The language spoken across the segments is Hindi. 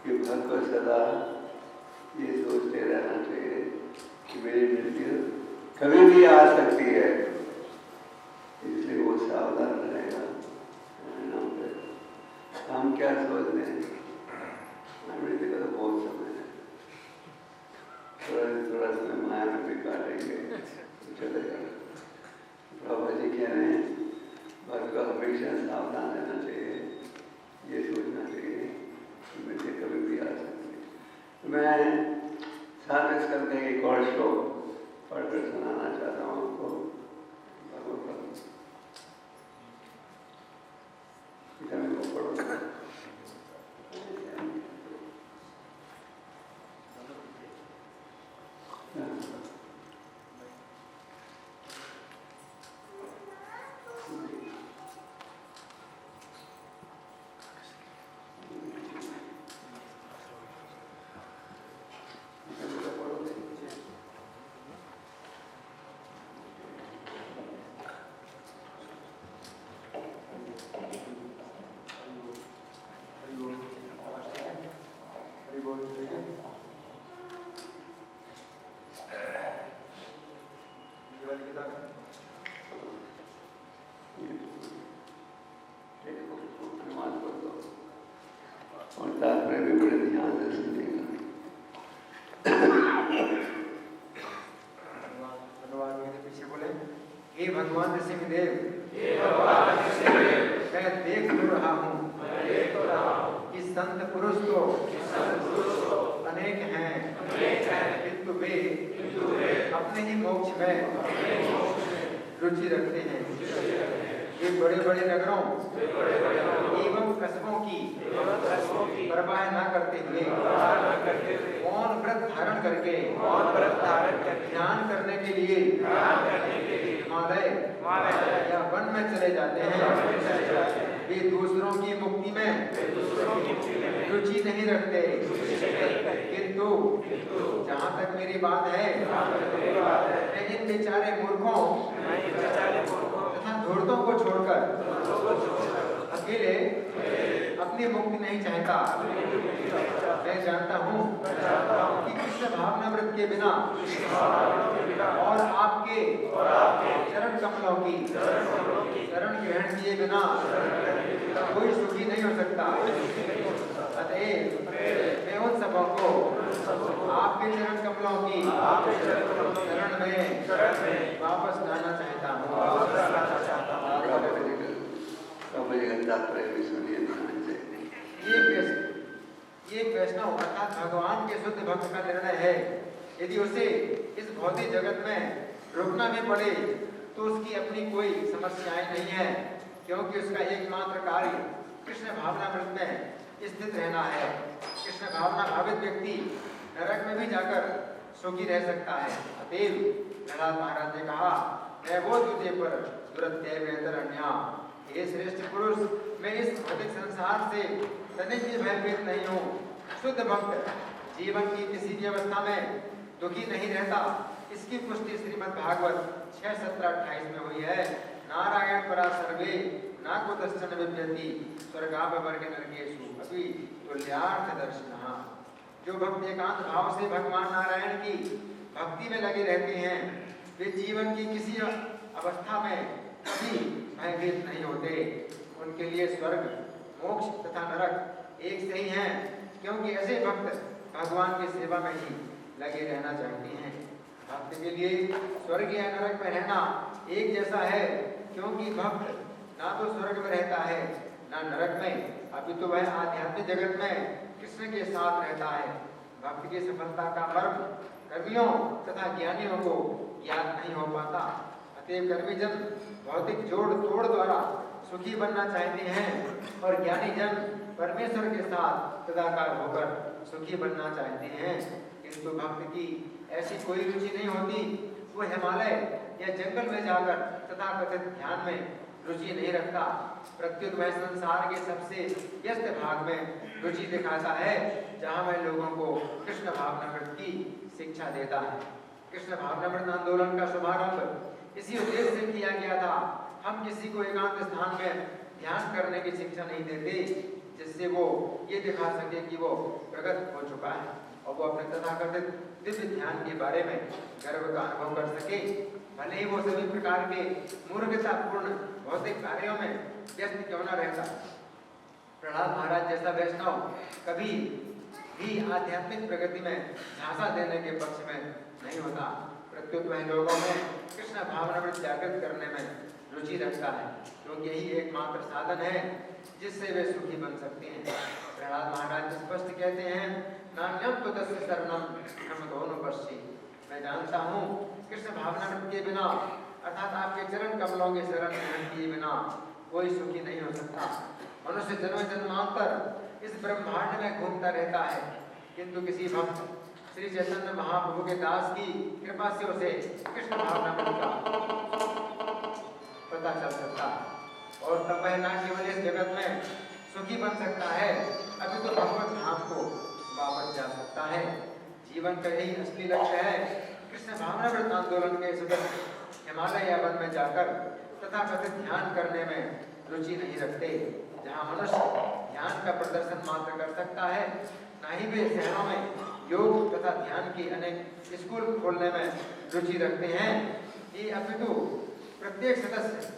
कि भक्त को सदा ये सोचते रहना चाहिए कि मेरी मृत्यु कभी भी आ सकती है, इसलिए वो सावधान रहेगा। हम क्या सोचते हैं, मृत्यु का तो बहुत समय है, थोड़ा समय माया में भी काटेंगे, चलेगा। प्रभु जी कह रहे हैं भक्त को हमेशा सावधान रहना चाहिए, ये सोचना चाहिए कि मृत्यु कभी भी आ सकती है। मैं साथ करके एक और श्लोक पढ़कर सुनाना चाहता हूँ आपको। भगवान नृसिंहदेव, मैं देख तो रहा हूँ कि संत पुरुष तो अनेक हैं, किंतु वे अपने ही मोक्ष में रुचि रखते हैं। वे बड़े बड़े नगरों एवं कस्बों की परवाह न करते हुए मौन व्रत धारण करके ध्यान करने के लिए हिमालय या वन में चले जाते हैं। वे दूसरों की मुक्ति में रुचि नहीं रखते, किंतु जहाँ तक मेरी बात है, मैं इन बेचारे मूर्खों तथा धूर्तों को छोड़कर अकेले अपनी मुक्ति नहीं चाहता। मैं जानता हूँ कि कृष्ण भावनामृत के बिना और आपके चरण कमलों की शरण ग्रहण किए बिना कोई सुखी नहीं हो सकता। अतएव मैं उन सबों को आपके चरण कमलों की शरण में वापस लाना चाहता हूँ। ये वैष्णव अर्थात भगवान के शुद्ध भक्त का निर्णय है। यदि उसे इस भौतिक जगत में रुकना भी पड़े तो उसकी अपनी कोई समस्याएं नहीं है, क्योंकि उसका एकमात्र कार्य कृष्ण भावनामृत में स्थित रहना है। कृष्ण भावना भावित व्यक्ति नरक में भी जाकर सुखी रह सकता है। अतएव प्रहलाद महाराज ने कहा, मैं वो तुझे पर दुरत्य बेहतर अन्या, हे श्रेष्ठ पुरुष, मैं इस भौतिक संसार से तनिक भी भयभीत नहीं हूँ। शुद्ध भक्त जीवन की किसी भी अवस्था में दुखी नहीं रहता। इसकी पुष्टि श्रीमद् भागवत 6:17-28 में हुई है। नारायण परा सर्वे ना को दर्शन विद्यति स्वर्गापवर्ग नरकेषु अपि तुल्यार्थ दर्शनः। जो भक्त एकांत भाव से भगवान नारायण की भक्ति में लगे रहते हैं, वे जीवन की किसी अवस्था में कभी भयभीत नहीं होते। उनके लिए स्वर्ग, मोक्ष तथा नरक एक से ही हैं, क्योंकि ऐसे भक्त भगवान की सेवा में ही लगे रहना चाहते हैं। भक्त के लिए स्वर्ग या नरक में रहना एक जैसा है, क्योंकि भक्त ना तो स्वर्ग में रहता है ना नरक में, अभी तो वह आध्यात्मिक जगत में कृष्ण के साथ रहता है। भक्त की सफलता का मर्म कर्मियों तथा ज्ञानियों को ज्ञात नहीं हो पाता। अतएव कर्मी जन भौतिक जोड़ तोड़ द्वारा सुखी बनना चाहते हैं और ज्ञानी जन परमेश्वर के साथ सदाकार होकर सुखी बनना चाहते हैं। किंतु भक्त की ऐसी कोई रुचि नहीं होती। वो हिमालय या जंगल में जाकर तथाकथित ध्यान में रुचि नहीं रखता। प्रत्युत वह संसार के सबसे व्यस्त भाग में रुचि दिखाता है, जहाँ वह लोगों को कृष्ण भावनामृत की शिक्षा देता है। कृष्ण भावनामृत आंदोलन का शुभारंभ इसी उद्देश्य से किया गया था। हम किसी को एकांत स्थान में ध्यान करने की शिक्षा नहीं देते, जिससे वो ये दिखा सके कि वो प्रगत हो चुका है और वो अपने तथाकथित दिव्य ध्यान के बारे में गर्व का अनुभव कर सके, भले ही वो सभी प्रकार के मूर्खतापूर्ण भौतिक कार्यों में व्यस्त क्यों न रहता। प्रहलाद महाराज जैसा वैष्णव कभी भी आध्यात्मिक प्रगति में झांसा देने के पक्ष में नहीं होता, प्रत्युत वह लोगों में कृष्ण भावनामृत जागृत करने में रुचि रखता है, क्योंकि यही एकमात्र साधन है जिससे वे सुखी बन सकते हैं। प्रहलाद महाराज स्पष्ट कहते हैं, नान्यम तो तस्य शरणम हम दोनों पश्चिम, मैं जानता हूँ कृष्ण भावनामृत के बिना अर्थात आपके चरण कमलों के शरण ग्रहण किए बिना कोई सुखी नहीं हो सकता। मनुष्य जन्म जन्मांतर इस ब्रह्मांड में घूमता रहता है, किंतु किसी भक्त श्री चैतन्य महाप्रभु के दास की कृपा से उसे कृष्ण भावनामृत का पता चल सकता है और तब वह न केवल इस जगत में सुखी बन सकता है, अभी तो भगवत धाम को वापस जा सकता है। जीवन का यही असली लक्ष्य है। कृष्ण भावनामृत आंदोलन के सदस्य हिमालय या वन में जाकर तथाकथित ध्यान करने में रुचि नहीं रखते। जहाँ मनुष्य ध्यान का प्रदर्शन मात्र कर सकता है, न ही वे शहरों में योग तथा ध्यान के अनेक स्कूल खोलने में रुचि रखते हैं। ये अपितु प्रत्येक सदस्य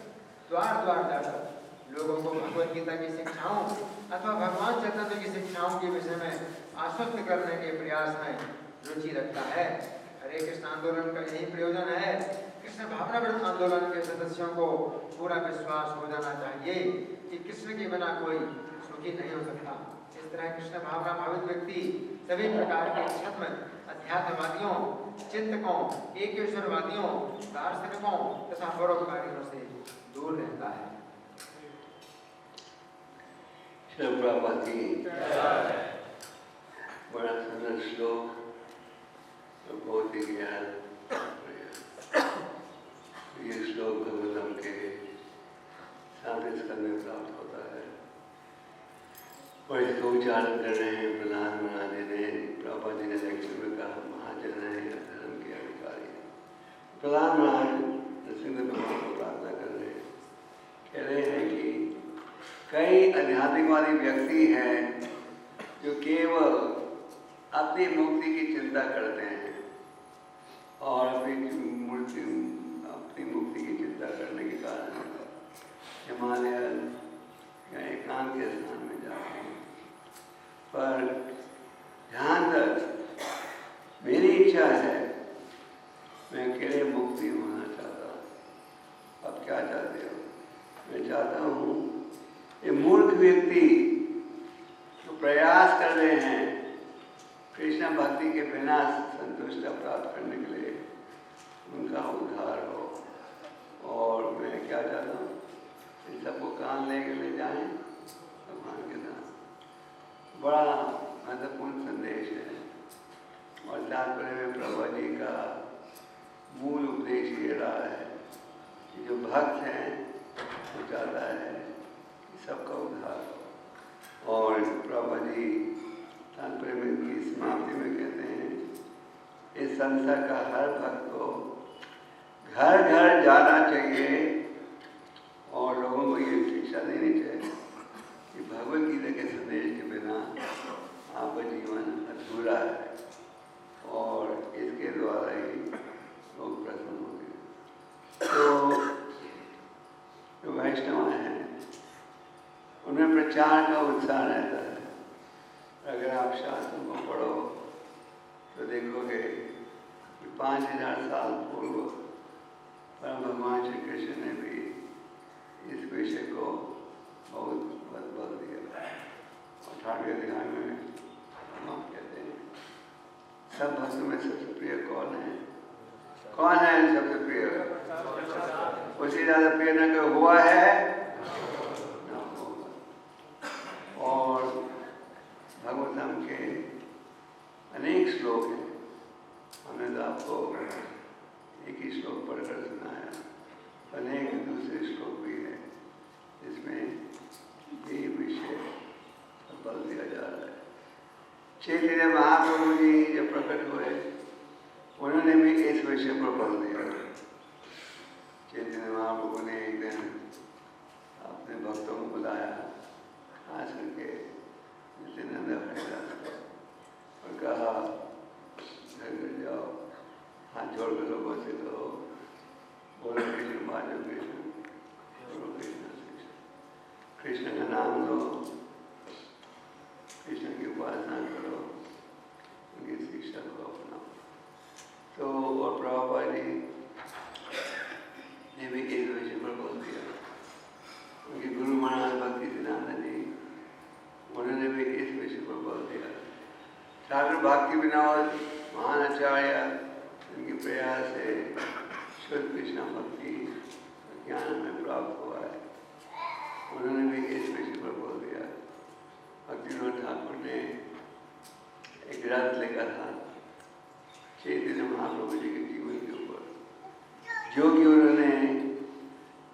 द्वार द्वार जाकर लोगों को भगवद गीता की शिक्षाओं अथवा भगवान चैतन्य की शिक्षाओं के विषय में आश्वस्त करने के प्रयास में रुचि रखता है। हरे कृष्ण आंदोलन का यही प्रयोजन है। कृष्ण भावनामृत आंदोलन के सदस्यों को पूरा विश्वास हो जाना चाहिए कि कृष्ण के बिना कोई सुखी नहीं हो सकता। इस तरह कृष्ण भावना भावित व्यक्ति सभी प्रकार के छद्म अध्यात्मवादियों, चिंतकों, एकेश्वरवादियों, दार्शनिकों तथा परोपकारियों से दूर रहता है। प्रभुपाद जी बड़ा सुंदर श्लोक, बहुत ही ज्ञान। ये श्लोक भगवतम के सामने स्कंद में प्राप्त होता है और इसका उच्चारण कर रहे हैं प्रहलाद महाराज ने। प्रभुपाद जी ने लेक्चर में कहा, महाजन है या धर्म के अधिकारी। प्रहलाद महाराज नृसिंह भगवान को प्रार्थना कर रहे हैं, कह रहे हैं कि कई आध्यात्मिकवादी व्यक्ति हैं जो केवल अपनी मुक्ति की चिंता करते हैं और अपनी मुक्ति की चिंता करने के कारण हिमालय या एकांत के स्थान में जाते हैं। पर ध्यान तक मेरी इच्छा है, मैं अकेले मुक्ति होना चाहता हूँ। अब क्या चाहते हो? मैं चाहता हूँ ये मूर्ख व्यक्ति जो प्रयास कर रहे हैं कृष्ण भक्ति के बिना संतुष्टता प्राप्त करने के लिए, उनका उद्धार हो। और मैं क्या चाहता हूँ, इन सबको कान ले जाएं भगवान के साथ। बड़ा महत्वपूर्ण संदेश है और तात्पर्य में प्रभु जी का मूल उपदेश ये रहा है कि जो भक्त हैं वो चाहता है कि सबका उद्धार हो। और प्रभु जी तात्पर्य में की समाप्ति में कहते हैं, इस संसार का हर भक्त को घर घर जाना चाहिए और लोगों को ये शिक्षा देनी चाहिए कि भगवद गीता के संदेश के बिना आपका जीवन अधूरा है और इसके द्वारा ही लोग प्रसन्न होते हैं। तो जो वैष्णव हैं उनमें प्रचार का उत्साह रहता है। अगर आप शास्त्रों को पढ़ो तो देखोगे कि 5000 साल पूर्व परम भगवान श्री कृष्ण ने भी इस विषय को बहुत बल दिया। 18वें अध्याय में हम कहते हैं, सब भक्तों में सबसे प्रिय कौन है? कौन है सबसे प्रिय? उससे ज्यादा प्रिय न कोई हुआ है न होगा। और भगवतम के अनेक श्लोक हैं, हमने तो आपको एक ही श्लोक पढ़कर सुनाया, अनेक दूसरे श्लोक भी हैं जिसमें ये विषय बल दिया जा रहा है। चैतन्य महाप्रभु जी जब प्रकट हुए उन्होंने भी इस विषय पर बल दिया। चैतन्य महाप्रभु ने एक दिन अपने भक्तों को बुलाया, खास करके प्रभुपाद जी ने भी इस विषय पर बोल दिया। उनके गुरु महाराज भक्ति सिद्धांत जी उन्होंने भी इस विषय पर बोल दिया। ठाकुर भक्ति विनोद महान आचार्य उनके प्रयास से शुद्ध कृष्ण भक्ति ज्ञान में प्राप्त हुआ है। उन्होंने भी इस विषय पर बोल दिया। भक्ति विनोद ठाकुर ने एक ग्रंथ लिखा था चैतन्य महाप्रभु जी के जीवन के ऊपर, जो कि उन्होंने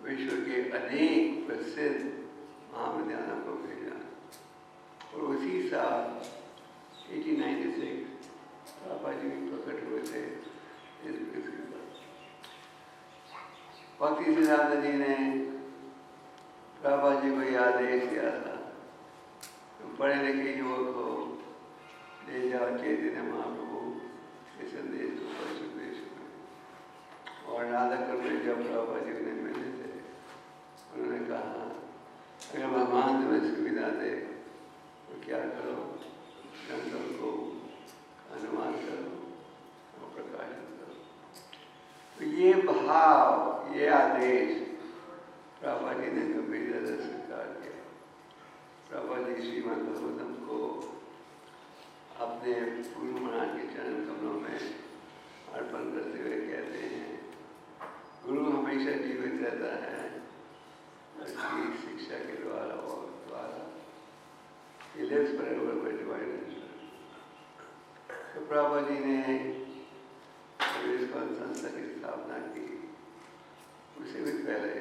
विश्व के अनेक प्रसिद्ध महाविद्यालयों को भेजा। और उसी साल 1896 बाबा जी प्रकट हुए थे इस पृथ्वी पर। भक्ति सिद्धांत जी ने बाबा जी को यह आदेश दिया था, पढ़े लिखे युवक को ले जाओ चैतन्य महाप्रभु के संदेश को पश्चिम देश में। और राधाकुंड में जब बाबा जी उन्हें मिले थे, उन्होंने कहा अगर भगवान तुम्हें सुविधा दे तो क्या करो, जंगल को अनुमान करो और प्रकाशन करो। तो ये भाव, ये आदेश बाबा जी ने गंभीरता से स्वीकार किया। बाबा जी श्रीमद् भागवतम को अपने गुरु महाराज के चरण कमलों में अर्पण करते हुए कहते हैं, गुरु हमेशा जीवित रहता है उसकी शिक्षा के द्वारा और द्वारा। He lives forever by divine instruction. तो प्रभा जी ने संस्था की स्थापना की। उससे भी पहले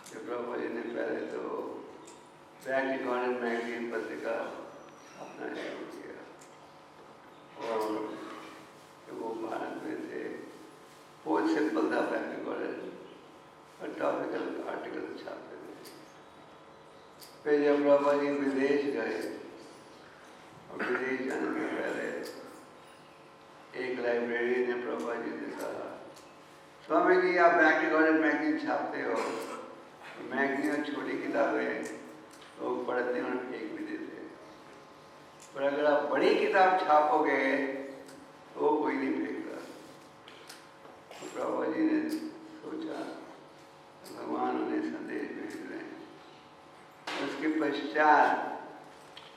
जब प्रभा जी ने पहले तो बैक इकॉनमी मैगजीन पत्रिका अपना शुरू किया। और जब वो भारत में थे बहुत सिंपल था बैक इकॉनमी, और टॉपिकल आर्टिकल छापते थे। फिर जब प्रभा जी विदेश गए और विदेश जाने के पहले एक लाइब्रेरी ने प्रभा जी से कहा, स्वामी जी आप बैक इकॉनमी मैगजीन छापते हो, मैगजीन और छोटी किताबें लोग पढ़ते हैं और फेंक भी देते हैं, पर अगर आप बड़ी किताब छापोगे तो कोई नहीं फेंकता। तो प्रभा जी ने सोचा भगवान उन्हें संदेश भेज रहे हैं। उसके पश्चात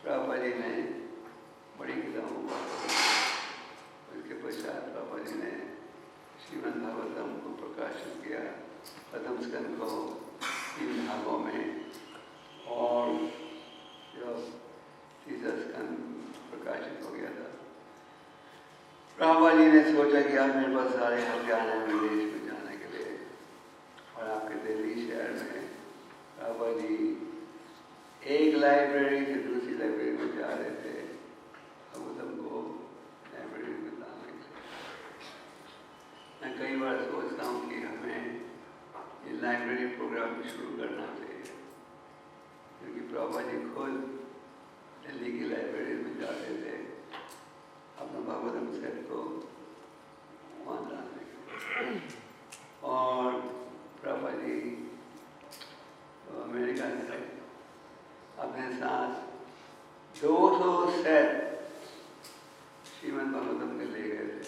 प्रभा जी ने बड़ी किताबों को, उसके पश्चात प्रभा जी ने श्रीमद् भागवतम को प्रकाशित किया, प्रथम स्कंद को 3 भागों में, और जब तीसरा स्कंद प्रकाशित हो गया था, प्रभा जी ने सोचा कि अब मेरे पास सारे हथियार हैं विदेश में जाने के लिए। और आपके दिल्ली शहर में प्रभा जी एक लाइब्रेरी से दूसरी लाइब्रेरी में जा रहे थे भागवतम को लाइब्रेरी में लाने के लिए। मैं कई बार सोचता हूँ कि हमें ये लाइब्रेरी प्रोग्राम शुरू करना चाहिए, क्योंकि प्रभा जी खुद दिल्ली की लाइब्रेरी में जाते थे अपना भागवतम सेट को वहाँ लाने के लिए। और प्रभा जी तो अमेरिका से अपने साथ 200 सेट श्रीमद् भागवतम के ले गए थे।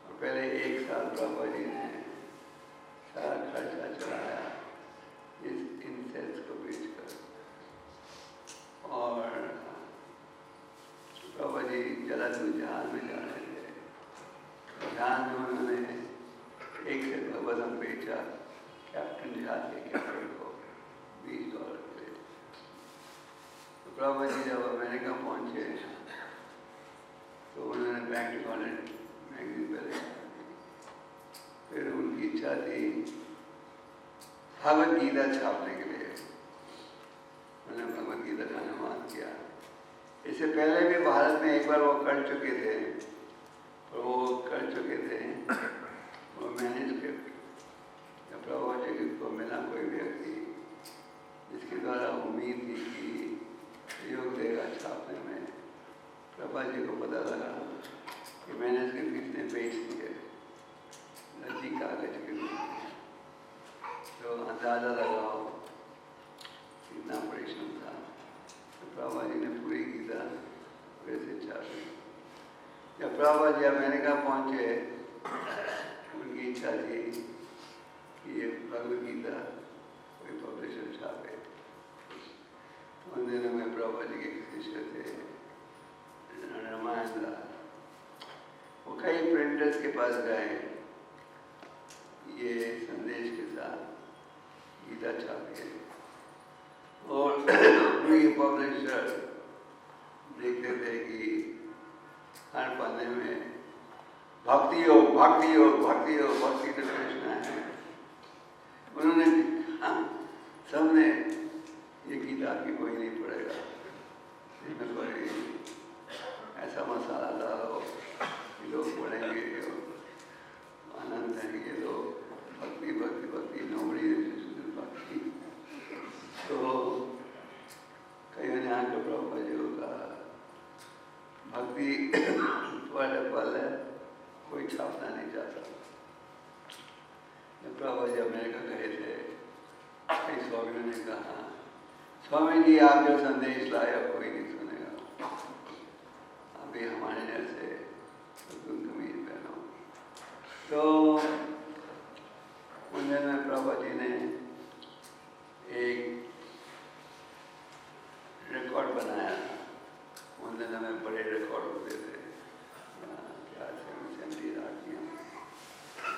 और पहले 1 साल प्रभा जी ने सारा खर्चा चलाया इन सेट्स को बेचकर। और प्रभा जी जलाशय जहाज में जा रहे थे। जहाज में उन्होंने 1 सेट भागवतम बेचा कैप्टन जहाज के कैप्टन को $20 के। तो प्रभा जी जब अमेरिका पहुंचे तो उन्होंने बैक इकॉनमी मैगजीन पहले, फिर उनकी इच्छा थी भगवद गीता छापने के लिए। उन्होंने भगवद गीता का अनुवाद किया। इससे पहले भी भारत में एक बार वो कर चुके थे, वो मैन्युस्क्रिप्ट जब प्रभा जी को मिला कोई व्यक्ति जिसके द्वारा उम्मीद थी कि योग देगा छापने में। प्रभा जी को पता लगा कि मैन्युस्क्रिप्ट किसने बेच दिए नदी कागज के रूप में। तो अंदाजा लगाओ कितना परिश्रम था। तो प्रभा जी ने पूरी गीता वैसे छापी। जब प्रभुपाद जी अमेरिका पहुंचे, उनकी इच्छा थी कि ये भगवद गीता कोई पब्लिशर छापे। उन दिनों में प्रभुपाद जी के शिष्य थे रामायण दास। वो कई प्रिंटर्स के पास गए ये संदेश के साथ गीता छापिए, और ये पब्लिशर देखते थे कि हर पन्ने में भक्ति योग, भक्ति योग, भक्ति योग, भक्ति तो कृष्णा है। उन्होंने सबने ये गीता आपकी कोई नहीं पड़ेगा, इसमें कोई ऐसा मसाला डालो कि लोग पढ़ेंगे, आनंद है ये लोग भक्ति भक्ति भक्ति नोबड़ी भक्ति। तो कईयों ने आकर प्रभुपाद जी को कहा भक्ति पल है, कोई छापना नहीं चाहता। जब प्रभुपाद जी अमेरिका गए थे, कई स्वामियों ने कहा स्वामी जी आप जो संदेश लाए अब कोई नहीं सुनेगा, अभी हमारे जैसे तुम कमीज पहनो। तो उन दिनों में प्रभुपाद जी ने एक रिकॉर्ड बनाया। उन दिनों में बड़े रिकॉर्ड होते थे, क्या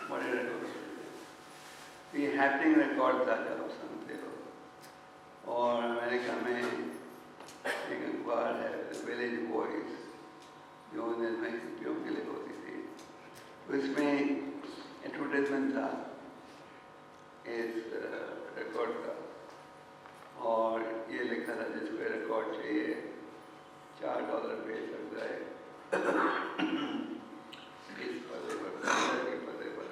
बड़े रिकॉर्ड होते थे। ये हैपनिंग रिकॉर्ड था जब आप सुनते हो। और अमेरिका में एक अखबार है विलेज वॉइस, जो उन दिनों में हिप्पियों के लिए होती थी। तो इसमें एडवर्टाइजमेंट था इस रिकॉर्ड का, और ये लिखा था जिसको रिकॉर्ड चाहिए $4 पे सकता है इस पते पर, पते पर।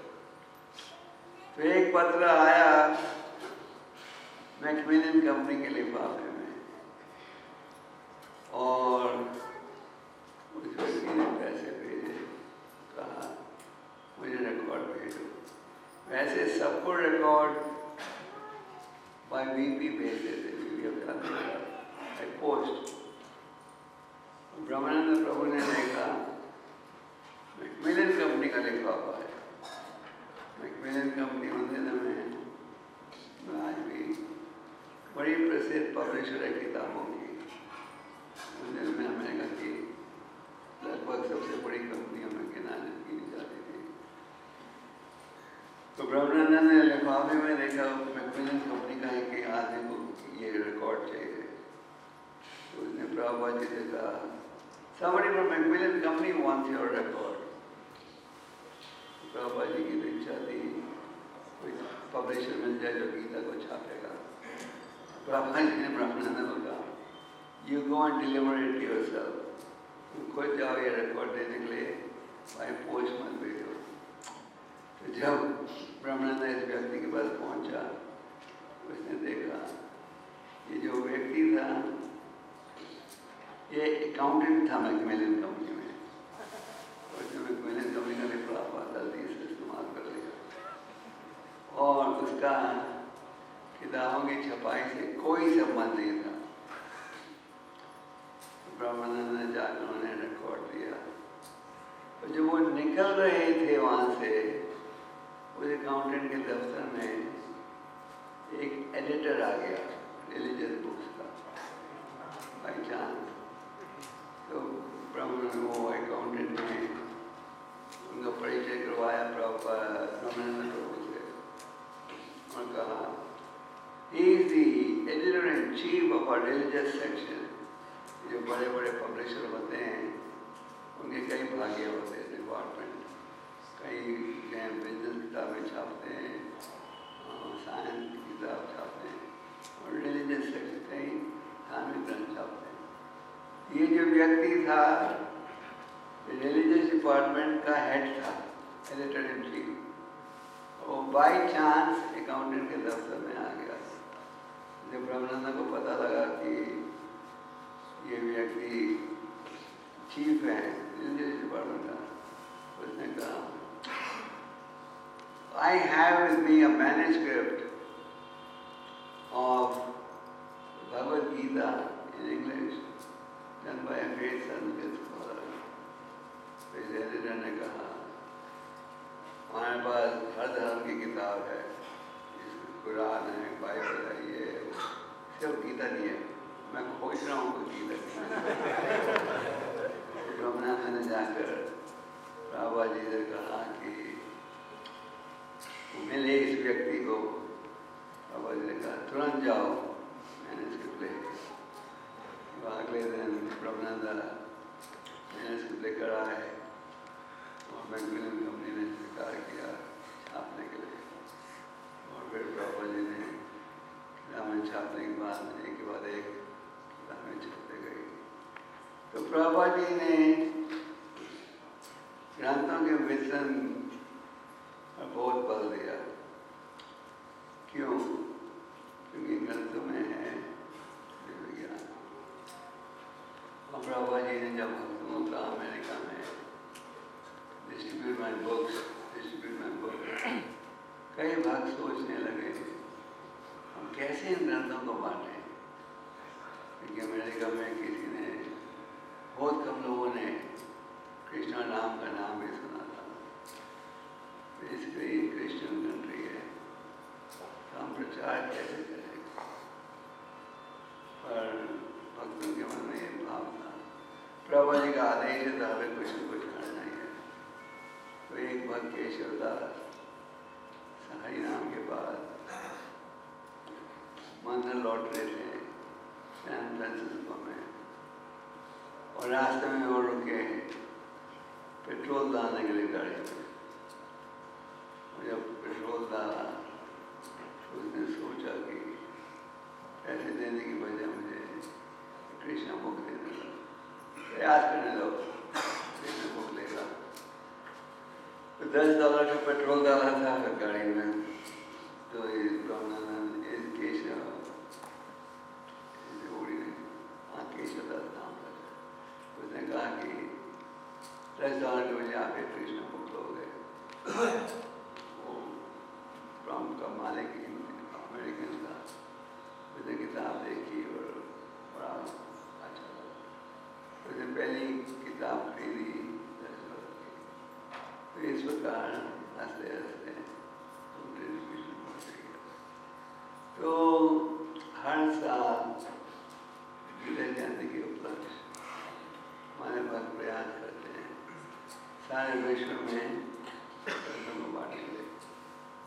तो एक पत्र आया मैकमिलन कंपनी के लिफाफे में, और उस व्यक्ति ने पैसे भेजे, कहा मुझे रिकॉर्ड भेजो। वैसे सबको रिकॉर्ड बाय वीपी भेज देते, पोस्ट। ब्रह्मानंद प्रभु ने देखा मैकमिलन कंपनी का लिफाफा है। मैकमिलन कंपनी उन दिनों में आज भी बड़ी प्रसिद्ध पब्लिशर है किताबों की। उन दिनों में अमेरिका की लगभग सबसे बड़ी कंपनियों में गिनी जाती थी। तो ब्रह्मानंद ने लिफाफे में देखा मैकमिलन कंपनी का है कि आदमी को ये रिकॉर्ड चाहिए। तो उसने प्रभुपाद जी से कहा somebody from Macmillan company wants your record। Prabhupada ji की इच्छा थी कोई पब्लिशर मिल जाए जो गीता को छापेगा। प्रभुपाद जी ने ब्रह्मानंद को कहा you go and deliver it yourself, तुम खुद जाओ ये रिकॉर्ड देने के लिए, भाई पोस्ट मत भेजो। तो जब ब्रह्मानंद इस व्यक्ति के पास पहुंचा, उसने देखा ये जो व्यक्ति था ये अकाउंटेंट था मैकमिलन कंपनी में, और जो मैकमिलन कंपनी का लिफाफा गलती से इस्तेमाल कर लिया, और उसका किताबों की छपाई से कोई संबंध नहीं था। ब्रह्मानंद ने जाकर उन्हें रिकॉर्ड दिया। तो जब वो निकल रहे थे वहाँ से, उस अकाउंटेंट के दफ्तर में एक एडिटर आ गया रिलीजियस बुक्स का बाई चांस। तो ब्रह्मानंद वो अकाउंटेंट ने उनका परिचय करवाया ब्रह्मानंद प्रभु से, और कहा he is the editor in chief of our religious section। जो बड़े बड़े पब्लिशर होते हैं उनके कई भाग्य होते हैं डिपार्टमेंट, कई बिजनेस किताबें छापते हैं, साइंस की किताब छापते हैं, और रिलीजियस सेक्शन कई धार्मिक ग्रंथ छापते हैं। ये जो व्यक्ति था रिलीजियस डिपार्टमेंट का हेड था, एडिटर इन चीफ, और बाई चांस अकाउंटेंट के दफ्तर में आ गया। जब ब्रह्मानंद को पता लगा कि ये व्यक्ति चीफ है रिलीजियस डिपार्टमेंट का, उसने कहा I have with me a manuscript of Bhagavad Gita in English done by a great Sanskrit scholar, which mission ने कहा हमारे पास हर धर्म की किताब है, कुरान है, बाइबल है, ये सिर्फ गीता नहीं है। मैं खोज रहा हूँ कोई गीता ब्रह्मानंद ने जाकर बाबा जी ने कहा कि मिले इस व्यक्ति को। बाबा जी ने कहा तुरंत जाओ मैन्युस्क्रिप्ट ले। अगले दिन ब्रह्मानंद मैन्युस्क्रिप्ट लेकर आए और मैगजीन कंपनी ने स्वीकार किया छापने के लिए। और फिर बाबा जी ने किताबें छापने के बाद एक के बाद एक किताबें छपते गई। तो बाबा जी ने ग्रंथों के वितरण पर बहुत बल दिया। क्यों? क्योंकि ग्रंथों में है विज्ञान। और बाबा जी ने जब भक्तों का अमेरिका में डिस्ट्रीब्यूट माय बुक्स कई भक्त सोचने लगे हम कैसे इन ग्रंथों को बांटें, क्योंकि अमेरिका में किसी ने बहुत कम लोगों ने कृष्णा नाम का नाम भी सुना था। बेसिकली क्रिश्चियन कंट्री है, तो हम प्रचार कैसे करें? पर भक्तों के मन में ये भाव था, प्रभु जी का आदेश है तो हमें कुछ न कुछ करना ही है। तो एक भक्त केशवदास हरि नाम के बाद मंदिर लौट रहे थे सैन फ्रांसिस्को में, और रास्ते में वो रुके पेट्रोल डालने के लिए गाड़ी में। और जब पेट्रोल डाला तो उसने सोचा कि पैसे देने की बजाय मुझे कृष्णा बुक देने का प्रयास करने दो, कृष्णा बुक लेगा। तो $10 का पेट्रोल डाला था गाड़ी में। तो इस ब्रह्मानंद इस केशव केशवदास नाम था, उसने कहा कि $10 के बजाय आप एक कृष्णा बुक लोगे। वो ब्रह्म का मालिक अमेरिकन था, उसने किताब देखी और बड़ा अच्छा लगा। उसने पहली किताब खरीदी $10 की। तो इस प्रकार हंसते हंसते तो हर साल गीता जयंती के उपलक्ष्य हमारे भक्त प्रयास करते हैं सारे विश्व में ग्रंथों को बांटेंगे।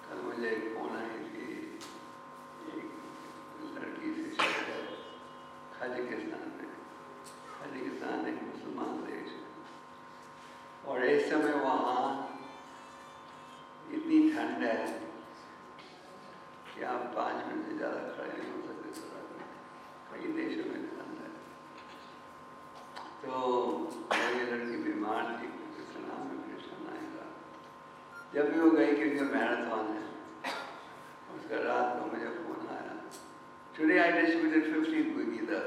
कल मुझे एक फोन आई थी, एक लड़की से शायद खाजिकिस्तान में। खाजिकिस्तान एक मुसलमान देश है, और इस समय वहाँ इतनी ठंड है कि आप 5 मिनट से ज़्यादा खड़े नहीं हो सकते सड़क में। कई देशों में ठंड है। तो मेरी लड़की बीमार थी, उसका नाम है कृष्ण नायका। जब भी वो गई, क्योंकि मैराथन है, उसका रात को मुझे फोन आया, टुडे आई डिस्ट्रीब्यूटेड 50 गीता।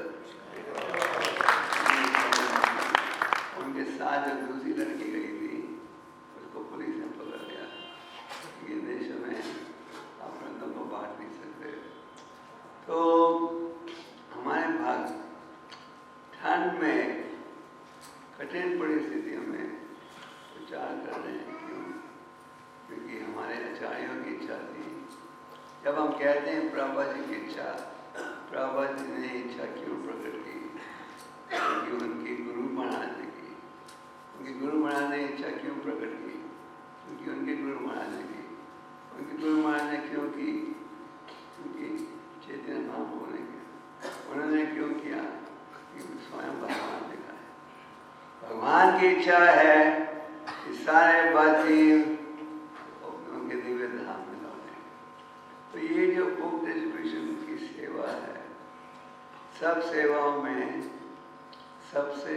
उनके साथ जो दूसरी लड़की गई थी उसको पुलिस ने पकड़ लिया। ये देशों में आप ग्रंथों को बांट नहीं सकते। तो हमारे भक्त ठंड में कठिन परिस्थितियों में प्रचार कर रहे हैं। क्यों? क्योंकि हमारे आचार्यों की इच्छा थी। जब हम कहते हैं प्रभा जी की इच्छा, प्रभा जी ने इच्छा क्यों प्रकट की? क्योंकि उनकी गुरु महाराज ने की। उनकी गुरु महाराज ने इच्छा क्यों प्रकट की? क्योंकि उनके गुरु महाराज ने की। उनके गुरु महाराज ने क्यों की? क्योंकि चैतन्य महाप्रभु ने किया। उन्होंने क्यों किया? क्योंकि स्वयं भगवान ने कहा है। भगवान की इच्छा है कि सारे बातें उनके दिव्य धाम में लौटे। तो ये जो बुक डिस्ट्रीब्यूशन की सेवा है, सब सेवाओं में सबसे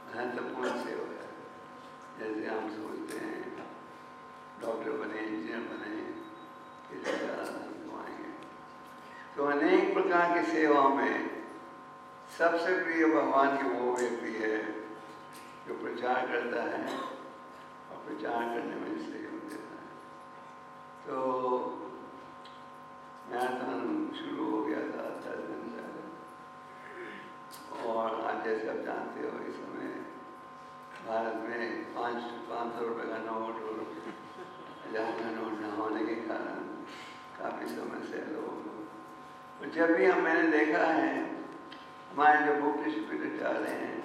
महत्वपूर्ण सेवा है। जैसे हम सोचते हैं डॉक्टर बने, इंजीनियर बने, किसी ज़्यादा धन कमाएंगे। तो अनेक प्रकार की सेवाओं में सबसे प्रिय भगवान की वो व्यक्ति है जो प्रचार करता है और प्रचार करने में सहयोग देता है। तो मैराथन शुरू हो गया था 10 दिन पहले, और आज जैसे आप जानते हो इस समय भारत में 5 काफ़ी समय से लोगों को। तो जब भी मैंने देखा है हमारे जो बुक डिस्ट्रीब्यूटर जा रहे हैं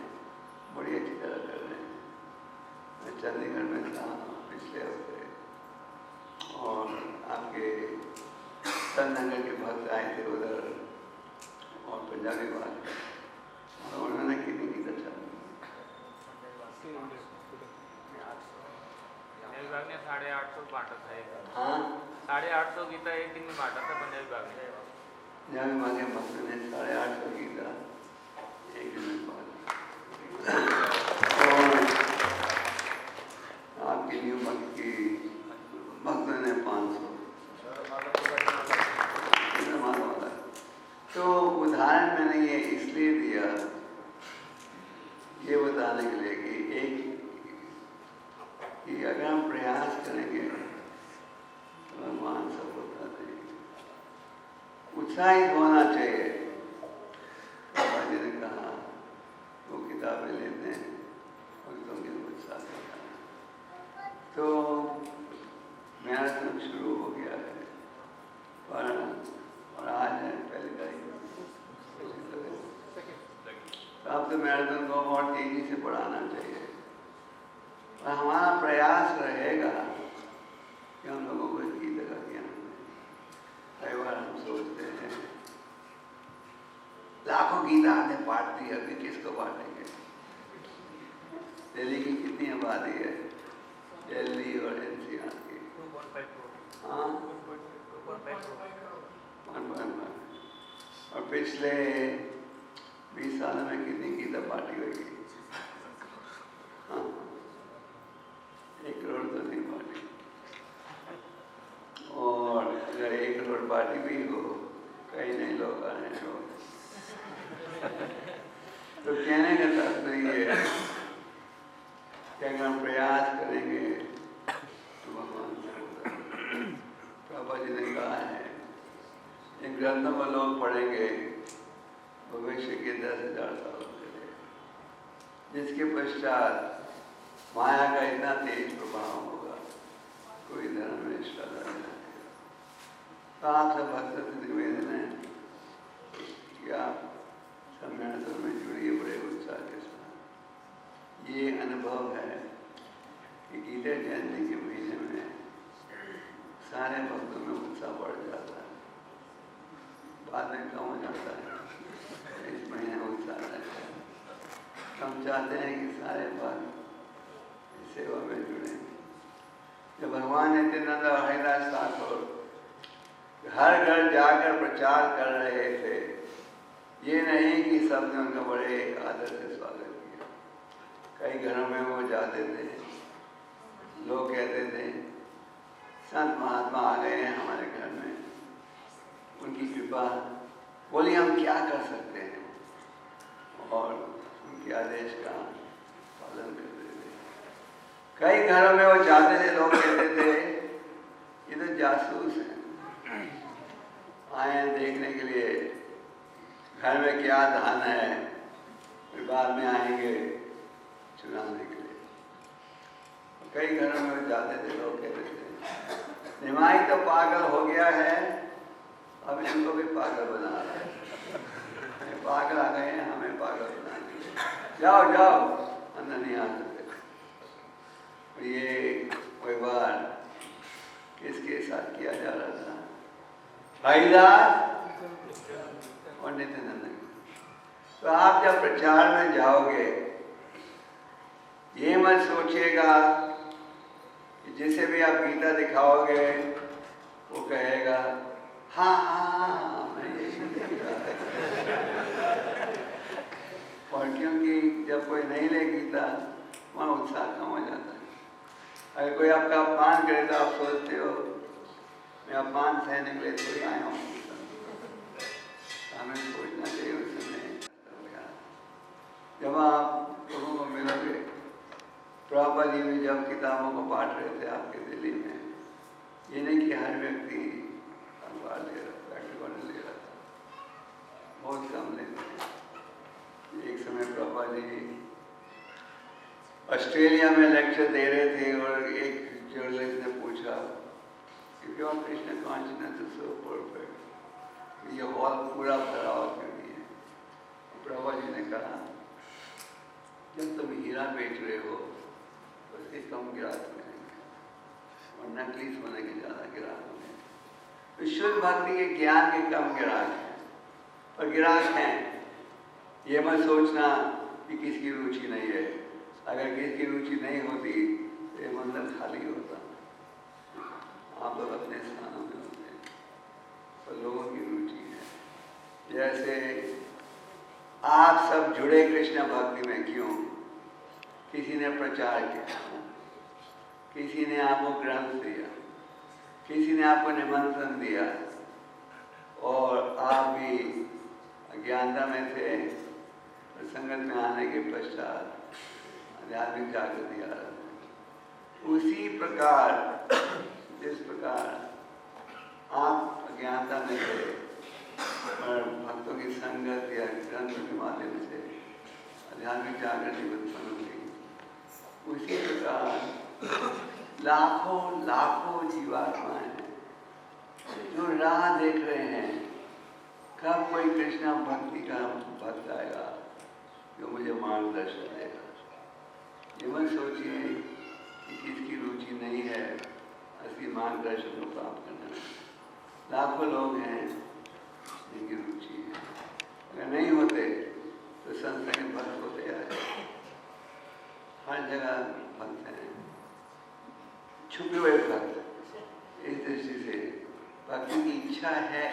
बड़ी अच्छी तरह कर रहे हैं। मैं चंडीगढ़ में था पिछले हफ्ते और आपके सननगर के भक्त आए थे उधर और पंजाबी बात और उन्होंने कितनी की दर्शा विभाग ने 850 बांटा था एक दिन। हाँ 850 गीता एक दिन में बांटा था पंजाबी विभाग ने। पंजाबी विभाग के भक्त ने 850 गीता एक दिन में बांटा। और आपकी न्यू भक्त की भक्तों ने 500। तो उदाहरण मैंने ये इसलिए दिया ये बताने के लिए कि कि अगर हम प्रयास करेंगे तो भगवान सफलता देंगे। उत्साहित होना चाहिए। बाबा जी ने कहा वो किताबें लेते हैं भक्तों के उत्साह देना। तो मैराथन शुरू हो गया है और आज है पहली तारीख। अब तो मैराथन को और तेजी से बढ़ाना चाहिए और हमारा प्रयास रहेगा कि हम लोगों को इसकी जगह ज्ञान दें। कई बार हम सोचते हैं लाखों गीता आपने पाठ दी अभी किसको बांटेंगे। दिल्ली की कितनी आबादी है दिल्ली और एनसीआर की? हाँ और पिछले 20 सालों में कितनी गीता बांटी होगी? हाँ 1 करोड़ तो नहीं बांटी। और अगर 1 करोड़ बांटी भी हो कई नहीं लोग आ रहे हैं। तो कहने का तात्पर्य ये है कि अगर हम प्रयास करेंगे तो भगवान बाबा जी ने कहा है इन ग्रंथों को लोग पढ़ेंगे भविष्य के 10,000 सालों के लिए, जिसके पश्चात माया का इतना तेज प्रभाव होगा कोई धर्म में श्रद्धा नहीं रखेगा। तो आप सब भक्तों से निवेदन है कि आप सम्मेलन में जुड़िए बड़े उत्साह के साथ। ये अनुभव है कि गीता जयंती के महीने में सारे भक्तों में उत्साह बढ़ जाता है, बाद में कम हो जाता है। इस महीने उत्साह रहता है। हम चाहते हैं कि सारे भक्त इस सेवा में जुड़े। जब भगवान नित्यानंद और हरिदास ठाकुर हर घर जाकर प्रचार कर रहे थे, ये नहीं कि सबने उनका बड़े आदर से स्वागत किया। कई घरों में वो जाते थे, लोग कहते थे संत महात्मा आ गए हैं हमारे घर में, उनकी कृपा बोली हम क्या कर सकते हैं, और उनके आदेश का पालन करते थे। कई घरों में वो जाते थे, लोग कहते थे ये तो जासूस हैं, आए हैं देखने के लिए घर में क्या धान है, फिर बाद में आएंगे चुराने के लिए। कई घरों में वो जाते थे, लोग कहते थे निमाई तो पागल हो गया है, अब इनको भी पागल बना रहा है। पागल आ गए हैं, हमें पागल बना दिए, जाओ जाओ अंदर नहीं आ सकते। ये कोई बार किसके साथ किया जा रहा था? हरिदास और नित्यानंद। तो आप जब प्रचार में जाओगे ये मत सोचिएगा कि जिसे भी आप गीता दिखाओगे वो कहेगा हाँ हाँ हाँ मैं यही देखा है। और क्योंकि जब कोई नहीं ले गीता वहाँ उत्साह कम हो जाता है। अगर कोई आपका अपमान करे तो आप सोचते हो मैं अपमान सहने के लिए थोड़ी आया हूँ। हमें सोचना चाहिए उस समय जब आप लोगों को मिलोगे। प्रभुपाद जी भी जब किताबों को बांट रहे थे आपके दिल्ली में, ये नहीं कि हर व्यक्ति अखबार ले रहा था, बहुत कम लेते थे। एक समय प्रभुपाद जी ऑस्ट्रेलिया में लेक्चर दे रहे थे और एक जर्नलिस्ट ने पूछा कि Pure Krishna consciousness is so perfect. ये हॉल पूरा भरा हुआ क्यों नहीं है? प्रभा जी ने कहा जब तुम हीरा बेच रहे हो तो इसके कम ग्राहक मिलेंगे और नकली सोने के ज़्यादा ग्राहक होंगे। तो शुद्ध भक्ति के ज्ञान के कम ग्राहक हैं और ग्राहक हैं। ये मत सोचना कि किसकी रुचि नहीं है। अगर किसकी रुचि नहीं होती तो ये मंदिर खाली होता। आप लोग अपने स्थानों में होते हैं और लोगों की रुचि है। जैसे आप सब जुड़े कृष्ण भक्ति में क्यों? किसी ने प्रचार किया, किसी ने आपको ग्रंथ दिया, किसी ने आपको निमंत्रण दिया और आप भी अज्ञानता में थे। संगत में आने के पश्चात आध्यात्मिक जागृति आ रही है। उसी प्रकार जिस प्रकार आप अज्ञानता में थे और भक्तों की संगत या ग्रंथ के माध्यम से आध्यात्मिक जागृति उत्पन्न हुई, उसी प्रकार लाखों लाखों जीवात्माएं हैं जो राह देख रहे हैं कब कोई कृष्णा भक्ति का भक्त आएगा जो मुझे मार्गदर्शन देगा। ये मत सोचिए कि किसकी रुचि नहीं है असली मार्गदर्शन को प्राप्त करने में। लाखों लोग हैं जिनकी रुचि है। अगर नहीं होते तो संसार के भक्त होते आए। हर जगह भक्त हैं, छुपे हुए भक्त। इस दृष्टि से भक्ति की इच्छा है,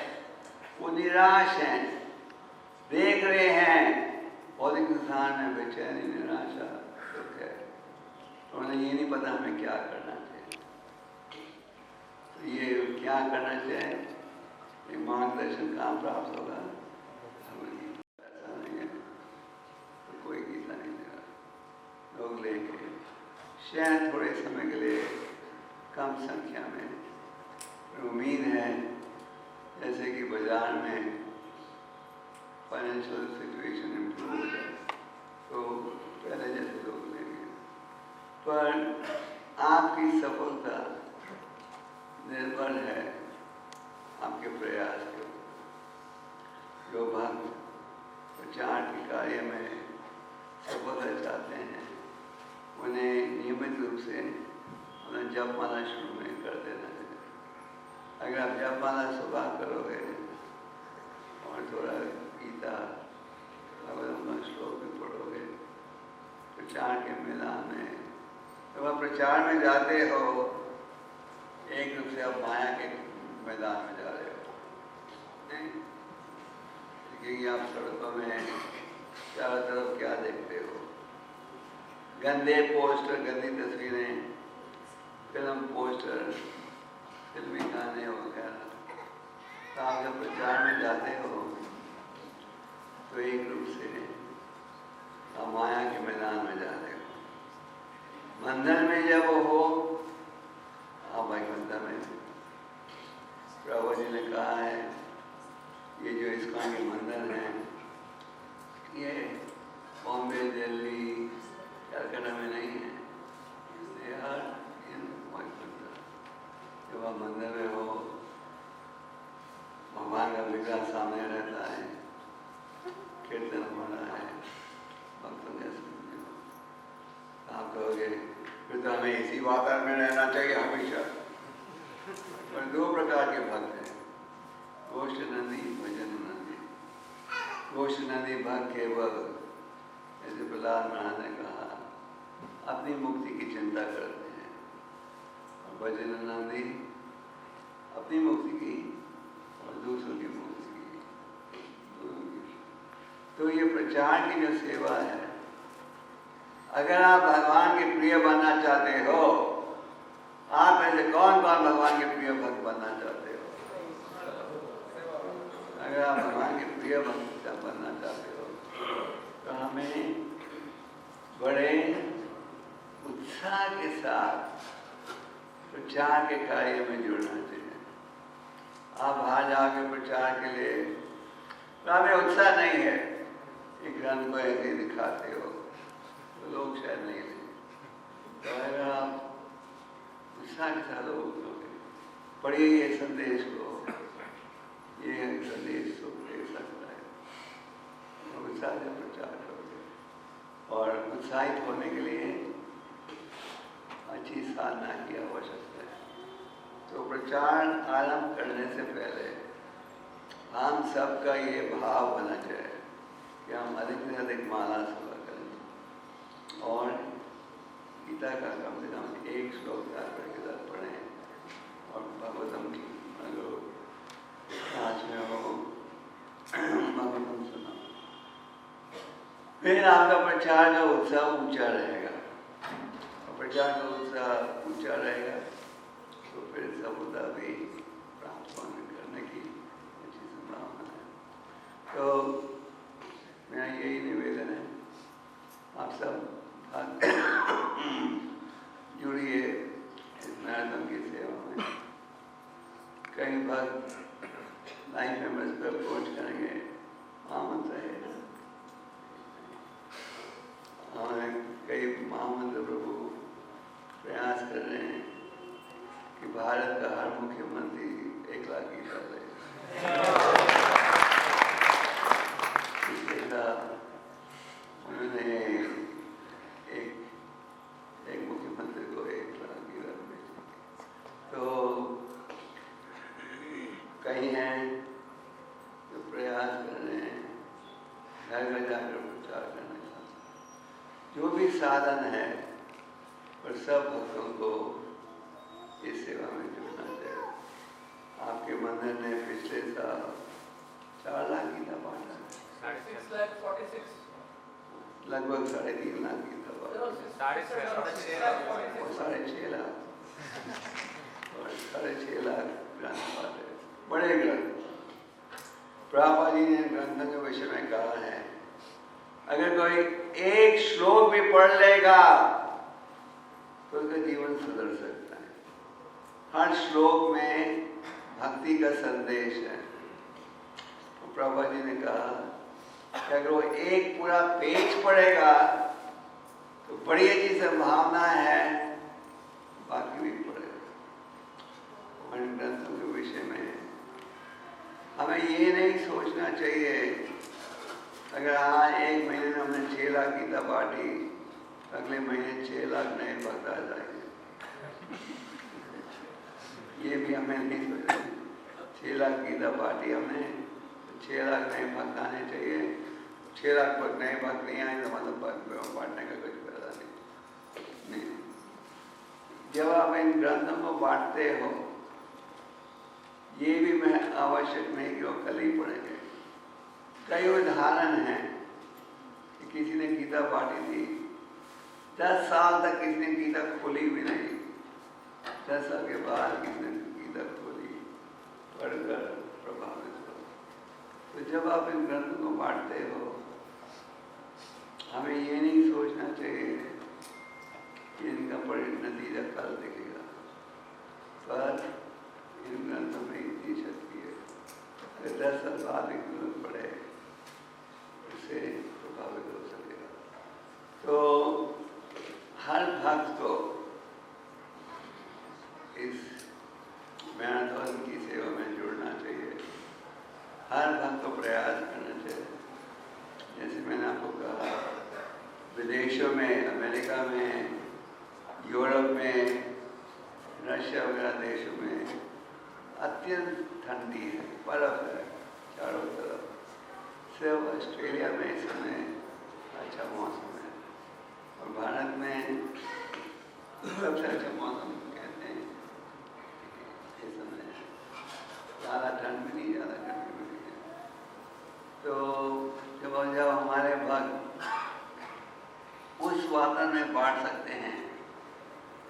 वो निराश हैं, देख रहे हैं भौतिक संसार में बेचैनी निराशा दुख है। उन्हें ये नहीं पता हमें क्या करना चाहिए। तो ये क्या करना चाहिए? एक मार्गदर्शन कहाँ प्राप्त होगा? ऐसा नहीं है तो कोई गीता नहीं देगा। लोग लेंगे शायद थोड़े समय के लिए, कम संख्या में। उम्मीद है जैसे कि बाजार में फाइनेंशियल सिचुएशन इम्प्रूव हो जाए तो पहले जैसे लोग लेंगे। पर आपकी सफलता निर्भर है आपके प्रयास के ऊपर। जो भक्त प्रचार के कार्य में सफलता चाहते हैं उन्हें नियमित रूप से उन्हें जप माला शुरू में कर देना चाहिए। अगर आप जप माला सुबह करोगे और थोड़ा गीता भगवत श्लोक भी पढ़ोगे प्रचार के मैदान में, जब आप प्रचार में जाते हो एक रूप से आप माया के मैदान में जा रहे हो। नहीं, क्योंकि आप सड़कों में चारों तरफ क्या देखते हो? गंदे पोस्टर, गंदी तस्वीरें, फिल्म पोस्टर, फिल्मी गाने वगैरह। तो आप जब प्रचार में जाते हो तो एक रूप से आप माया के मैदान में जा रहे हो। मंदिर में जब हो आप वैकुंठ में। प्रभु जी ने कहा है ये जो इस्कॉन के मंदिर हैं ये बॉम्बे, दिल्ली, कलकत्ता में नहीं है। जब आप मंदिर में हो भगवान का विग्रह सामने रहता है, कीर्तन हो रहा है, भक्तों ने सुनते हो, आप कहोगे फिर तो हमें इसी वातावरण में रहना चाहिए हमेशा। और दो प्रकार के भक्त हैं, गोष्ठ नंदी, भजन नंदी। गोष्ठ नंदी भक्त केवल जैसे प्रहलाद महाराज ने कहा अपनी मुक्ति की चिंता करते हैं, और भजन नंदी अपनी मुक्ति की और दूसरों की मुक्ति की। तो ये प्रचार की जो सेवा है, अगर आप भगवान के प्रिय बनना चाहते हो, आप में से कौन कौन भगवान के प्रिय भक्त बनना चाहते हो? अगर आप भगवान के प्रिय भक्त बनना चाहते हो तो हमें बड़े उत्साह के साथ प्रचार के कार्य में जुड़ना चाहिए। आप बाहर जाके प्रचार के लिए तो हमें उत्साह नहीं है, एक ग्रंथ को ऐसे दिखाते हो तो लोग शायद नहीं लेंगे। तो अगर आप उत्साह के साथ लोग पढ़िए ये संदेश को, ये संदेश को दे सकता है। उत्साह से प्रचार करोगे और उत्साहित होने के लिए अच्छी साधना की आवश्यकता है। तो प्रचार आरंभ करने से पहले हम सबका ये भाव होना चाहिए कि हम अधिक से अधिक माला सेवा करें और गीता का कम से कम एक श्लोक के साथ पढ़ें और भगवतम की अगर नाच में हो भगवतम सुना, फिर आपका प्रचार का उत्साह ऊंचा रहेगा। और प्रचार का उत्साह ऊंचा रहेगा तो फिर सफलता भी प्राप्त करने की अच्छी संभावना है। तो मेरा यही निवेदन है, आप सब जुड़िए इस मैराथन की सेवा में। कई भक्त लाइफ मेंबर्स पर अप्रोच करेंगे, आमंत्रण है। हमें कई महामंत्र प्रभु प्रयास कर रहे हैं कि भारत का हर मुख्यमंत्री 1 लाख गीता ले। उन्होंने एक मुख्यमंत्री को 1 लाख गीता भेजी। तो कई हैं जो प्रयास कर रहे हैं घर घर जाकर प्रचार करने का। जो भी साधन है और सब भक्तों को इस सेवा में जुड़ना चाहिए। आपके मंदिर ने पिछले साल 4 लाख गीता बांटा, लगभग 3.5 लाख गीता बांटा, 6.5 लाख और 6.5 लाख और 6.5 लाख ग्रंथ बांटे, बड़े ग्रंथ। प्रभुपाद जी ने ग्रंथों के विषय में कहा है, अगर कोई एक श्लोक भी पढ़ लेगा तो उसका जीवन सुधर सकता है। हर श्लोक में भक्ति का संदेश है। तो प्रभुपाद जी ने कहा कि अगर वो एक पूरा पेज पढ़ेगा तो बड़ी अच्छी संभावना है बाकी भी पढ़ेगा। और इन ग्रंथों के विषय में हमें ये नहीं सोचना चाहिए अगर आज 1 महीने में हमने 6 लाख गीता बांटी, अगले महीने 6 लाख नए भक्त आ जाएंगे। ये भी हमें नहीं सोचना। 6 लाख गीता बांटी हमने, 6 लाख नए भक्त आने चाहिए। 6 लाख नए भक्त नहीं आए तो मतलब बांटने का कुछ फायदा नहीं। जब आप इन ग्रंथों को बांटते हो, ये भी मैं आवश्यक नहीं कि वो कल ही पढ़ेंगे। कई उदाहरण हैं कि किसी ने गीता बांटी थी, 10 साल तक किसी ने गीता खोली भी नहीं, 10 साल के बाद किसी ने गीता खोली, पढ़कर प्रभावित हो। तो जब आप इन ग्रंथों को बांटते हो, हमें ये नहीं सोचना चाहिए कि इनका नतीजा कल दिखेगा, पर इन ग्रंथों में इतनी शक्ति है। अगर 10 साल बाद एक ग्रंथ पढ़े उससे प्रभावित हो सकेगा। तो हर भक्त को इस मैराथन की सेवा में जुड़ना चाहिए। हर भक्त को प्रयास करना चाहिए। जैसे मैंने आपको कहा, विदेशों में, अमेरिका में, यूरोप में, रशिया वगैरह देशों में अत्यंत ठंडी है, बर्फ है चारों तरफ। सिर्फ ऑस्ट्रेलिया में इस समय अच्छा मौसम है और भारत में सबसे अच्छा मौसम कहते हैं इस समय। ज़्यादा ठंड भी नहीं, ज़्यादा गर्मी भी नहीं है। तो जब हमारे भक्त उस वातावरण में बांट सकते हैं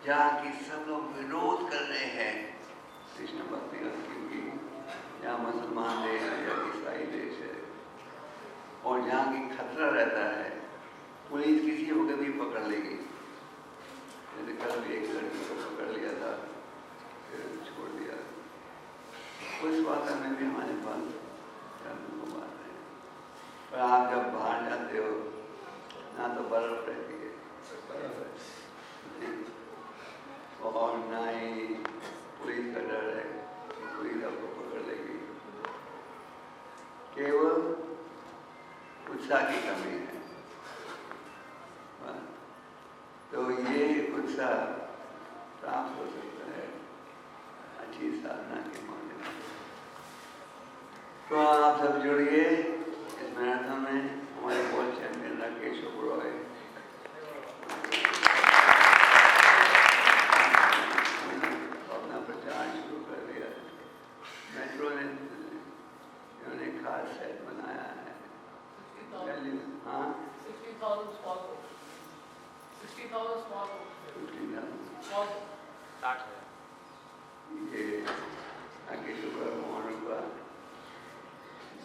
जहाँ की सब लोग विरोध कर रहे हैं कृष्ण भक्ति का, क्योंकि यहाँ मुसलमान देश है या ईसाई देश है और जहाँ की खतरा रहता है, पुलिस किसी को कभी पकड़ लेगी। जैसे कल भी एक लड़की को पकड़ लिया था, फिर छोड़ दिया। उस वातावरण में भी हमारे पास धर्म को बात है। पर आप जब बाहर जाते हो, ना तो बर्फ रहती है और ना ही पुलिस का डर है, केवल उत्साह की कमी है। तो ये उत्साह प्राप्त हो सकता है अच्छी साधना के माध्यम से। तो आप सब जुड़िए इस मैराथन में। हमारे वर्ल्ड चैंपियन राकेश ओबरॉय अपना प्रचार शुरू कर दिया। मेट्रो ने उन्होंने खास सेट बनाया है। हाँ 60,000 small books. 60,000 small books. Small books. ये आगे शुक्र मोहन का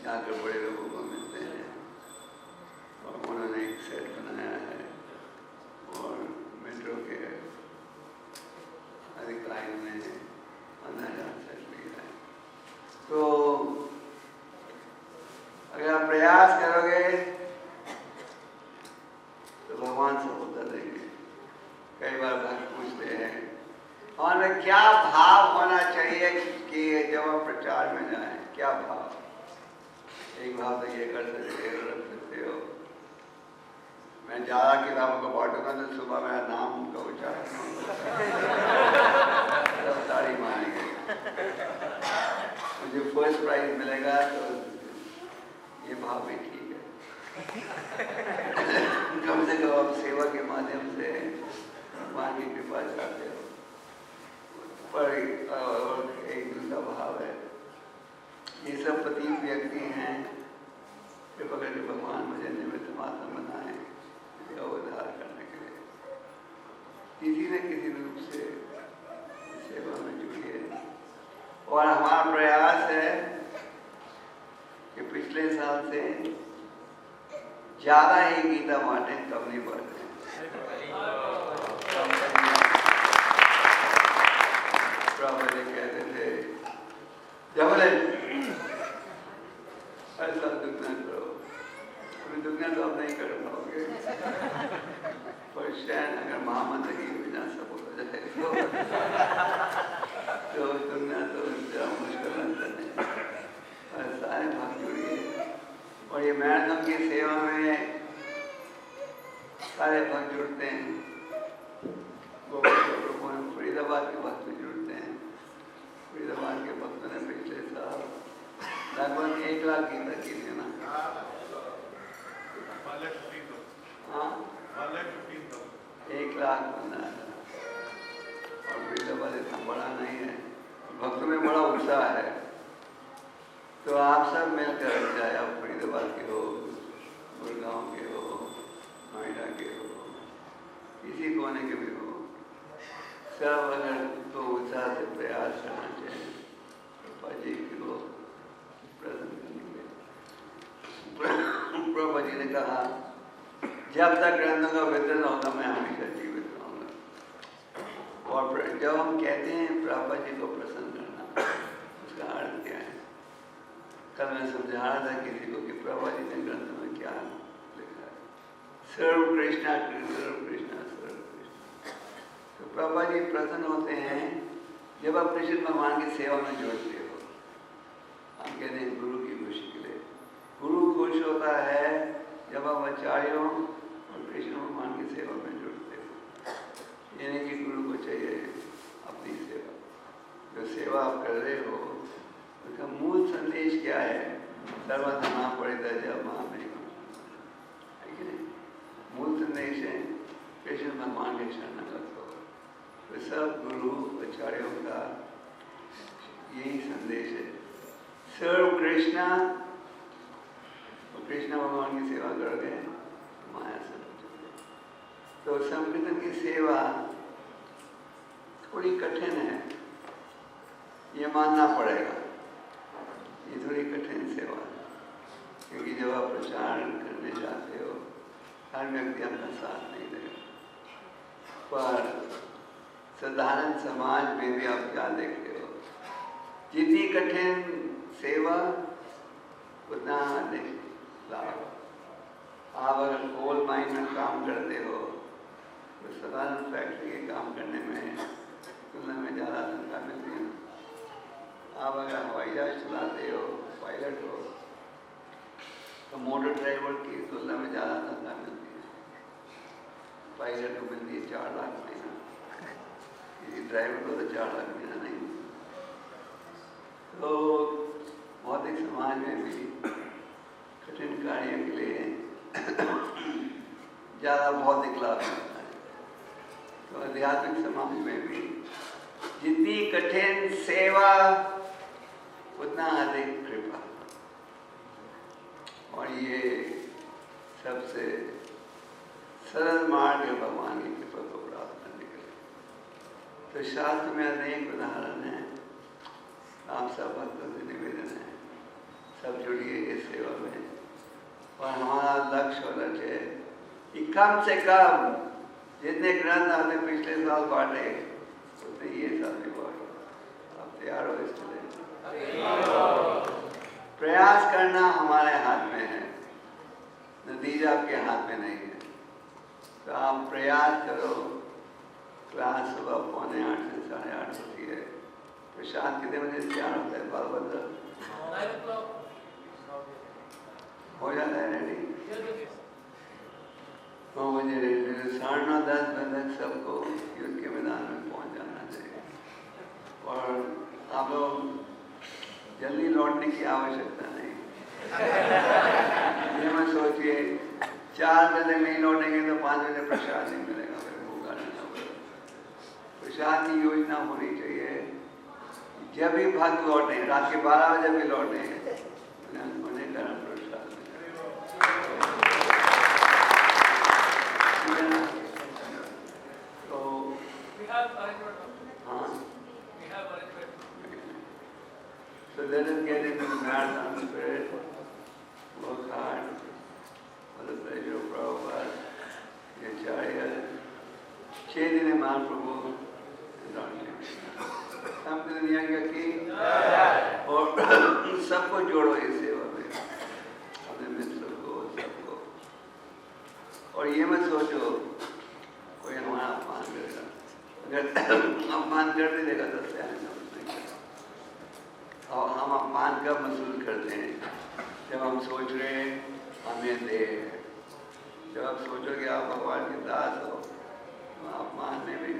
जाकर बड़े लोगों को मिलते हैं और उन्होंने एक सेट बनाया है और मेट्रो के अधिकारियों ने 15,000 सेट लिया है। तो अगर आप प्रयास करोगे तो भगवान सफलता देंगे। कई बार भक्त पूछते हैं हमारे क्या भाव होना चाहिए कि जब हम प्रचार में जाएं, क्या भाव? एक भाव तो ये कर सकते हो, रख सकते हो, मैं ज़्यादा किताबों को बांटूंगा तो सुबह मेरा नाम का उच्चारण सब ताड़ी मारेंगे। मुझे फर्स्ट प्राइज मिलेगा तो ये भाव भी ठीक है। कम से कम आप सेवा के माध्यम से भगवान की कृपा चाहते हो। पर एक दूसरा भाव है, ये सब पतित व्यक्ति हैं, कृपा करके भगवान मुझे निमित्त मात्र बनाए या उद्धार करने के लिए। किसी न किसी रूप से सेवा में जुड़िए। और हमारा प्रयास है कि पिछले साल से ज़्यादा ही गीता बांटे, कम नहीं बांटे। कहते थे जब ऐसा दुगना करो, अभी दुगना तो आप नहीं कर पाओगे, पर शायद अगर महामंत्र की बिना सब हो जाए तो दुगना तो जरा मुश्किल अंतर नहीं। सारे भाग जुड़िए और ये मैराथन की सेवा में सारे भक्त जुड़ते हैं। फरीदाबाद के भक्त भी जुड़ते हैं। फरीदाबाद के भक्तों ने पिछले साल लगभग 1 लाख गीता की थी ना। हाँ 1 लाख बना है और फरीदाबाद इतना बड़ा नहीं है, भक्तों में बड़ा उत्साह है। तो आप सब मिलकर, चाहे आप फरीदाबाद के हो, गुड़गांव के हो, नोएडा के हो, किसी कोने के भी हो, सब अगर तो उत्साह से प्रयास करना चाहिए प्रभा जी को प्रसन्न करने के। प्रभा जी ने कहा जब तक ग्रंथों का वितरण होगा मैं हमेशा जीवित रहूँगा। और जब हम कहते हैं प्रभा जी को प्रसन्न करना, उसका अर्थ क्या है? कल मैं समझा रहा था किसी को कि प्रभा जी ने ग्रंथ में क्या लिखा है, सर्व कृष्णा सर्व कृष्णा सर्व कृष्णा। तो प्रभा जी प्रसन्न होते हैं जब आप कृष्ण भगवान की सेवा में जुड़ते हो। हम कहते हैं गुरु की खुशी के लिए, गुरु खुश होता है जब आप आचार्यों और कृष्ण भगवान की सेवा में जुड़ते हो। यानी कि गुरु को चाहिए अपनी सेवा, जो सेवा आप कर रहे हो उसका मूल संदेश क्या है? सर्वधर्मा परित्यज्य मामेकं। मूल संदेश है कृष्ण भगवान के शरणागत हो। तो सब गुरु आचार्यों का यही संदेश है, सर्व कृष्णा, और कृष्ण भगवान की सेवा करोगे माया से बचोगे। तो संकीर्तन की सेवा थोड़ी कठिन है, ये मानना पड़ेगा। ये थोड़ी कठिन सेवा है, क्योंकि जब आप प्रचार करने जाते हो हर व्यक्ति अपना साथ नहीं देगा। पर साधारण समाज में भी आप क्या देखते हो, जितनी कठिन सेवा उतना अधिक लाभ। आप अगर कोल माइन में काम करते हो तो साधारण फैक्ट्री के काम करने में तुलना में ज़्यादा तनख्वाह मिलती है। आप अगर हवाई जहाज चलाते हो, पायलट हो, पायलट को मिलती है 4 लाख महीना, किसी ड्राइवर को तो 4 लाख महीना नहीं। तो भौतिक समाज में भी कठिन कार्यों के लिए ज़्यादा भौतिक लाभ मिलता है। तो आध्यात्मिक समाज में भी जितनी कठिन सेवा उतना अधिक कृपा, और ये सबसे सरल मार्ग है भगवान की कृपा को प्राप्त करने के लिए। तो शास्त्र में अनेक उदाहरण हैं। आप सब भक्तों से निवेदन है, सब जुड़िए इस सेवा में, और हमारा लक्ष्य और लक्ष्य है कि कम से कम जितने ग्रंथ आपने पिछले साल बांटे उतने ये साल भी बांटो। आप तैयार हो इसके लिए? प्रयास करना हमारे हाथ में है, नतीजा आपके हाथ में नहीं है। तो आप प्रयास करो। क्लास सुबह 7:45 से 8:30 होती है। प्रशांत कितने बजे तैयार होता है? बाल बंद 9 o'clock हो जाता है रेडी? 9 बजे रेडी, 9:30 बजे तक सबको युद्ध के मैदान में पहुंच जाना चाहिए। और आप लोग जल्दी लौटने की आवश्यकता नहीं। ये मत सोचिए 4 बजे नहीं लौटेंगे तो 5 बजे प्रसाद नहीं मिलेगा, फिर भूखा रहना पड़ेगा। प्रसाद की योजना होनी चाहिए। जब भी भक्त लौटे, रात के 12 बजे भी लौटे, उन्हें गर्म प्रसाद मिलेगा। तो we have arrangement. हाँ, We have arrangement. so let us get into the marathon spirit, work hard for the pleasure of Prabhupada, the Acharya, 6 दिन है महाप्रभु हम दुनिया की और सबको जोड़ो इस सेवा में, अपने मित्र को, सबको। और ये मत सोचो कोई हमारा अपमान करेगा, अगर अपमान कर भी देगा तो सहन नहीं करेगा। और हम अपमान कब महसूस करते हैं? जब हम सोच रहे हैं हमें दे, जब आप सोचो कि आप भगवान के दास हो, तो अपमान में भी